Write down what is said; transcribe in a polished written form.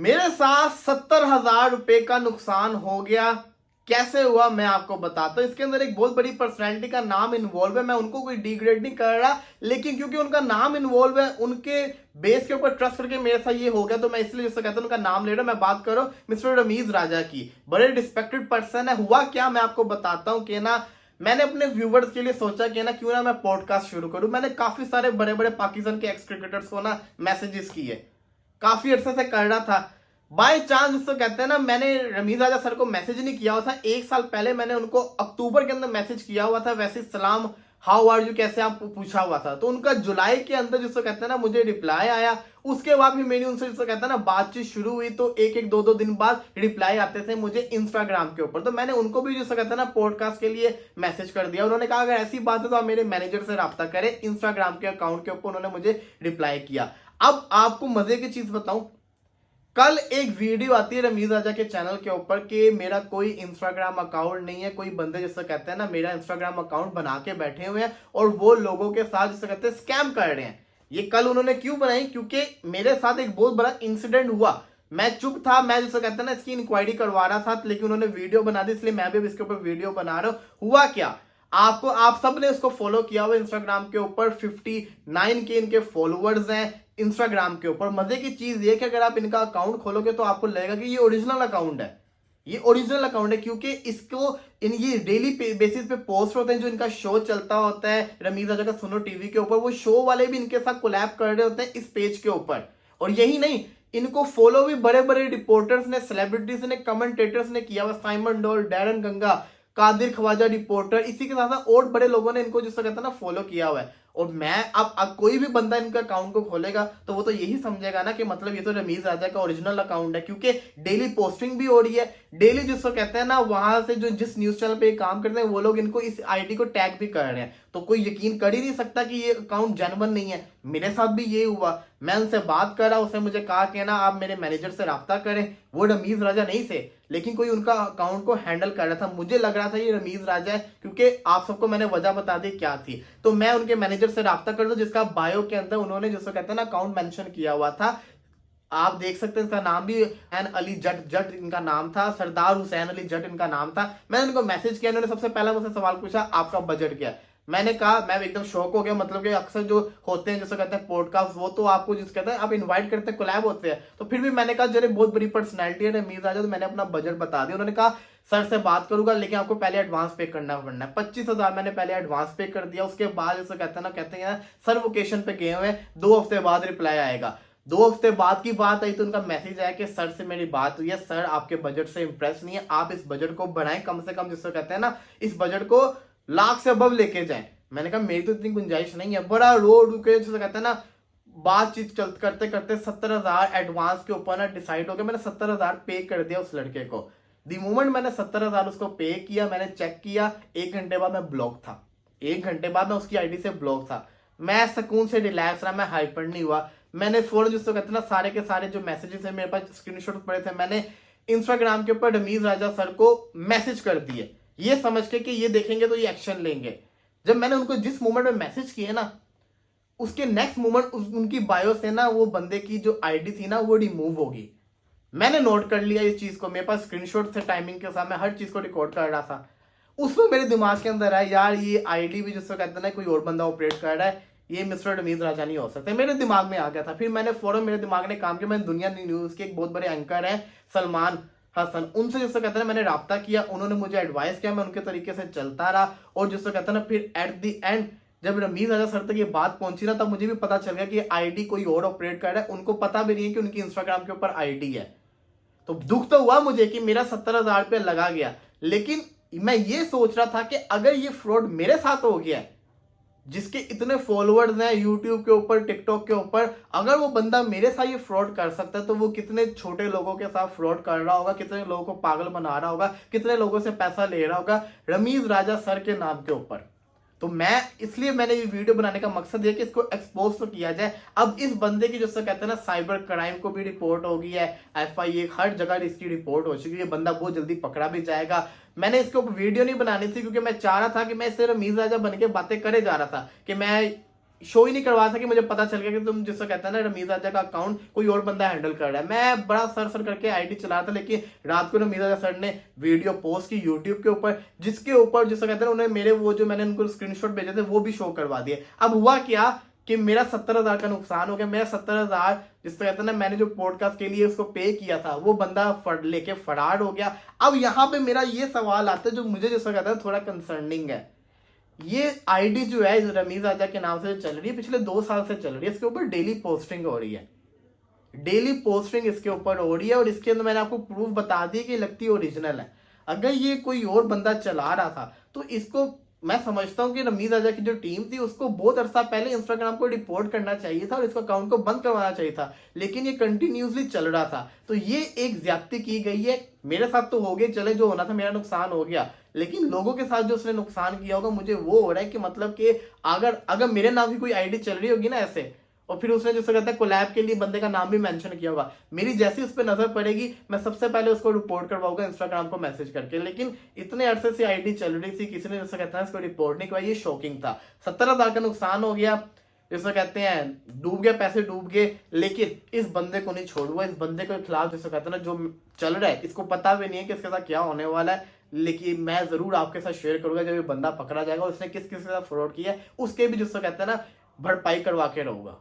मेरे साथ 70,000 रुपए का नुकसान हो गया। कैसे हुआ मैं आपको बताता हूँ। इसके अंदर एक बहुत बड़ी पर्सनैलिटी का नाम इन्वॉल्व है। मैं उनको कोई डिग्रेड नहीं कर रहा, लेकिन क्योंकि उनका नाम इन्वॉल्व है, उनके बेस के ऊपर ट्रस्ट करके मेरे साथ ये हो गया, तो मैं इसलिए जिससे कहता हूँ उनका नाम ले रहा हूँ। मैं बात कर रहा हूँ मिस्टर रमीज राजा की। बड़े रिस्पेक्टेड पर्सन है। हुआ क्या मैं आपको बताता हूँ कि ना, मैंने अपने व्यूवर्स के लिए सोचा कि ना क्यों ना मैं पॉडकास्ट शुरू करूं। मैंने काफी सारे बड़े बड़े पाकिस्तान के एक्स क्रिकेटर्स को ना मैसेजेस किए, काफी अरसे से कर रहा था। बाय चांस जिसको कहते हैं ना, मैंने रमीज राजा सर को मैसेज नहीं किया हुआ था। 1 साल पहले मैंने उनको अक्टूबर के अंदर मैसेज किया हुआ था, वैसे सलाम हाउ आर यू कैसे आप पूछा हुआ था। तो उनका जुलाई के अंदर जिसको कहते हैं ना मुझे रिप्लाई आया। उसके बाद भी मेरी उनसे जिसको कहते हैं ना बातचीत शुरू हुई, तो एक एक दो दो दिन बाद रिप्लाई आते थे मुझे इंस्टाग्राम के ऊपर। तो मैंने उनको भी जिसको कहते हैं ना पॉडकास्ट के लिए मैसेज कर दिया। उन्होंने कहा अगर ऐसी बात है तो आप मेरे मैनेजर से रब्ता करें। इंस्टाग्राम के अकाउंट के ऊपर उन्होंने मुझे रिप्लाई किया। अब आपको मजे की चीज बताऊं, कल एक वीडियो आती है रमीज राजा के चैनल के ऊपर कि मेरा कोई इंस्टाग्राम अकाउंट नहीं है। कोई बंदे जिससे कहते हैं ना मेरा इंस्टाग्राम अकाउंट बना के बैठे हुए हैं और वो लोगों के साथ जिससे कहते हैं स्कैम कर रहे हैं। ये कल उन्होंने क्यों बनाई, क्योंकि मेरे साथ एक बहुत बड़ा इंसिडेंट हुआ। मैं चुप था, मैं जिससे कहते हैं ना इसकी इंक्वायरी करवा रहा था, लेकिन उन्होंने वीडियो बना दी, इसलिए मैं भी इसके ऊपर वीडियो बना रहा हूं। हुआ क्या, आपको आप सब ने उसको फॉलो किया हुआ इंस्टाग्राम के ऊपर। 59K इनके फॉलोअर्स हैं इंस्टाग्राम के ऊपर। मजे की चीज ये कि अगर आप इनका अकाउंट खोलोगे तो आपको लगेगा कि ये ओरिजिनल अकाउंट है। ये ओरिजिनल अकाउंट है क्योंकि इसको ये डेली बेसिस पे पोस्ट होते हैं। जो इनका शो चलता होता है रमीज राजा का सुनो टीवी के ऊपर, वो शो वाले भी इनके साथ कोलैब कर रहे होते हैं इस पेज के ऊपर। और यही नहीं, इनको फॉलो भी बड़े बड़े रिपोर्टर्स ने, सेलिब्रिटीज ने, कमेंटेटर्स ने किया हुआ। साइमन डोल, डैरन गंगा, कादिर ख्वाजा रिपोर्टर, इसी के साथ साथ और बड़े लोगों ने इनको जिसको कहता है ना फॉलो किया हुआ है। और मैं अब कोई भी बंदा इनका अकाउंट को खोलेगा तो वो तो यही समझेगा ना कि मतलब ये तो रमीज राजा का ओरिजिनल अकाउंट है, क्योंकि डेली पोस्टिंग भी हो रही है। डेली जिसको कहते हैं ना वहां से जो जिस न्यूज चैनल पे काम करते हैं वो लोग इनको इस आईडी को टैग भी कर रहे हैं। तो कोई यकीन कर ही नहीं सकता कि ये अकाउंट जेन्युइन नहीं है। मेरे साथ भी ये हुआ। मैं उनसे बात कर रहा, उसने मुझे कहा कि ना आप मेरे मैनेजर से रब्ता करें। वो रमीज राजा नहीं थे, लेकिन कोई उनका अकाउंट को हैंडल कर रहा था। मुझे लग रहा था ये रमीज राजा है, क्योंकि आप सबको मैंने वजह बता दी क्या थी। तो मैं उनके मैनेजर से रब्ता कर दूं, जिसका बायो के अंदर उन्होंने जिसको कहते हैं ना अकाउंट मेंशन किया हुआ था। आप देख सकते हैं इसका नाम भी हुसैन अली जट इनका नाम था। सरदार हुसैन अली जट इनका नाम था। मैंने उनको मैसेज किया, उन्होंने सबसे पहला मुझसे सवाल पूछा आपका बजट क्या है। मैंने कहा, मैं एकदम शॉक हो गया। मतलब कि अक्सर जो होते हैं जैसे कहते हैं पॉडकास्ट, वो तो आपको जिस कहते हैं आप इनवाइट करते हैं, कोलैब होते हैं। तो फिर भी मैंने कहा जरा बहुत बड़ी पर्सनैलिटी है रमीज राजा, तो मैंने अपना बजट बता दिया। उन्होंने कहा सर से बात करूंगा, लेकिन आपको पहले एडवांस पे करना पड़ना है। 25,000 मैंने पहले एडवांस पे कर दिया। उसके बाद जैसे कहते हैं सर वोकेशन पे गए हुए, 2 हफ्ते बाद रिप्लाई आएगा। 2 हफ्ते बाद की बात आई तो उनका मैसेज आया कि सर से मेरी बात हुई है, सर आपके बजट से इंप्रेस नहीं है, आप इस बजट को बढ़ाएं, कम से कम जिसको कहते हैं ना इस बजट को लाख से अबव लेके जाएं। मैंने कहा मेरी तो इतनी गुंजाइश नहीं है। बड़ा रो रुके जिसे कहते हैं ना बातचीत करते करते 70,000 एडवांस के ऊपर ना डिसाइड हो गया। मैंने 70,000 पे कर दिया उस लड़के को। दी मोमेंट मैंने 70,000 उसको पे किया, मैंने चेक किया, 1 घंटे बाद मैं ब्लॉक था। 1 घंटे बाद मैं उसकी आईडी से ब्लॉक था। मैं सुकून से रिलैक्स रहा, मैं हाइपर नहीं हुआ। मैंने फौरन जिसको कहते हैं ना सारे के सारे जो मैसेजेस है मेरे पास स्क्रीनशॉट पड़े थे, मैंने इंस्टाग्राम के ऊपर रमीज राजा सर को मैसेज कर दिए, ये समझ के कि ये देखेंगे तो ये एक्शन लेंगे। जब मैंने उनको जिस मोमेंट में मैसेज किए ना, उसके नेक्स्ट मोमेंट उनकी बायो से ना वो बंदे की जो आईडी थी ना वो रिमूव होगी। मैंने नोट कर लिया इस चीज को, मेरे पास स्क्रीनशॉट से टाइमिंग के साथ मैं हर चीज को रिकॉर्ड कर रहा था। उसमें मेरे दिमाग के अंदर आया यार ये आईडी भी जिसको कहते हैं ना कोई और बंदा ऑपरेट कर रहा है, ये मिस्टर रमीज राजा नहीं हो सकते। मेरे दिमाग में आ गया था। फिर मैंने फौरन, मेरे दिमाग ने काम किया, मैंने दुनिया न्यूज के एक बहुत बड़े एंकर हैं सलमान हसन, उनसे जिससे कहते हैं मैंने राब्ता किया। उन्होंने मुझे एडवाइस किया, मैं उनके तरीके से चलता रहा। और जिससे कहते हैं ना फिर एट द एंड जब रमीज राजा सर तक ये बात पहुंची ना, तब मुझे भी पता चल गया कि आईडी कोई और ऑपरेट कर रहा है। उनको पता भी नहीं है कि उनकी इंस्टाग्राम के ऊपर आईडी है। तो दुख तो हुआ मुझे कि मेरा 70,000 रुपया लगा गया, लेकिन मैं ये सोच रहा था कि अगर ये फ्रॉड मेरे साथ हो गया, जिसके इतने फॉलोअर्स हैं यूट्यूब के ऊपर, टिकटॉक के ऊपर, अगर वो बंदा मेरे साथ ये फ्रॉड कर सकता है तो वो कितने छोटे लोगों के साथ फ्रॉड कर रहा होगा, कितने लोगों को पागल बना रहा होगा, कितने लोगों से पैसा ले रहा होगा रमीज राजा सर के नाम के ऊपर। तो मैंने ये वीडियो बनाने का मकसद है कि इसको एक्सपोज तो किया जाए। अब इस बंदे की जैसे कहते हैं ना साइबर क्राइम को भी रिपोर्ट हो गई है, FIA हर जगह इसकी रिपोर्ट हो चुकी है। बंदा बहुत जल्दी पकड़ा भी जाएगा। मैंने इसको वीडियो नहीं बनानी थी क्योंकि मैं चाह रहा था कि मैं इससे रमीज राजा बन के बातें करे जा रहा था कि मैं शो ही नहीं करवा सके। मुझे पता चल गया कि तुम जिसको कहते हैं ना रमीज आजा का अकाउंट कोई और बंदा हैंडल कर रहा है। मैं बड़ा सर करके आईडी चला रहा था, लेकिन रात को रमीज आजा सर ने वीडियो पोस्ट की यूट्यूब के ऊपर, जिसके ऊपर जिसको कहते हैं उन्होंने मेरे वो जो मैंने उनको स्क्रीनशॉट भेजे थे वो भी शो करवा दिए। अब हुआ क्या कि मेरा 70,000 का नुकसान हो गया। मेरा 70,000 जिसको कहते हैं ना मैंने जो पॉडकास्ट के लिए उसको पे किया था वो बंदा लेके फरार हो गया। अब यहाँ पे मेरा ये सवाल आता है जो मुझे जिसको कहता है थोड़ा कंसर्निंग है। ये आईडी जो है रमीज आजा के नाम से चल रही है, पिछले 2 साल से चल रही है। इसके ऊपर डेली पोस्टिंग हो रही है, डेली पोस्टिंग इसके ऊपर हो रही है, और इसके अंदर मैंने आपको प्रूफ बता दी कि लगती ओरिजिनल है। अगर ये कोई और बंदा चला रहा था तो इसको मैं समझता हूं कि रमीज आजा की जो टीम थी उसको बहुत अरसा पहले इंस्टाग्राम को रिपोर्ट करना चाहिए था और इसको अकाउंट को बंद करवाना चाहिए था, लेकिन ये कंटिन्यूसली चल रहा था। तो ये एक ज्यादती की गई है। मेरे साथ तो हो गए, चले जो होना था, मेरा नुकसान हो गया, लेकिन लोगों के साथ जो उसने नुकसान किया होगा मुझे वो हो रहा है कि मतलब कि अगर मेरे नाम की कोई आईडी चल रही होगी ना ऐसे, और फिर उसने जैसे कहता है कोलैब के लिए बंदे का नाम भी मेंशन किया होगा, मेरी जैसी उस पर नजर पड़ेगी मैं सबसे पहले उसको रिपोर्ट करवाऊंगा इंस्टाग्राम को मैसेज करके। लेकिन इतने अरसे से आईडी चल रही थी, किसी ने जैसे कहता है इसको रिपोर्ट नहीं करवाई, ये शॉकिंग था। 70,000 का नुकसान हो गया, जैसे कहते हैं डूब गया, पैसे डूब गए, लेकिन इस बंदे को नहीं छोड़ूंगा। इस बंदे के खिलाफ जैसे कहते हैं ना जो चल रहा है, इसको पता भी नहीं है कि इसके साथ क्या होने वाला है, लेकिन मैं जरूर आपके साथ शेयर करूंगा जब ये बंदा पकड़ा जाएगा, उसने किस किस के साथ फ्रॉड किया है उसके भी जिसको कहते हैं ना भरपाई करवा के रहूंगा।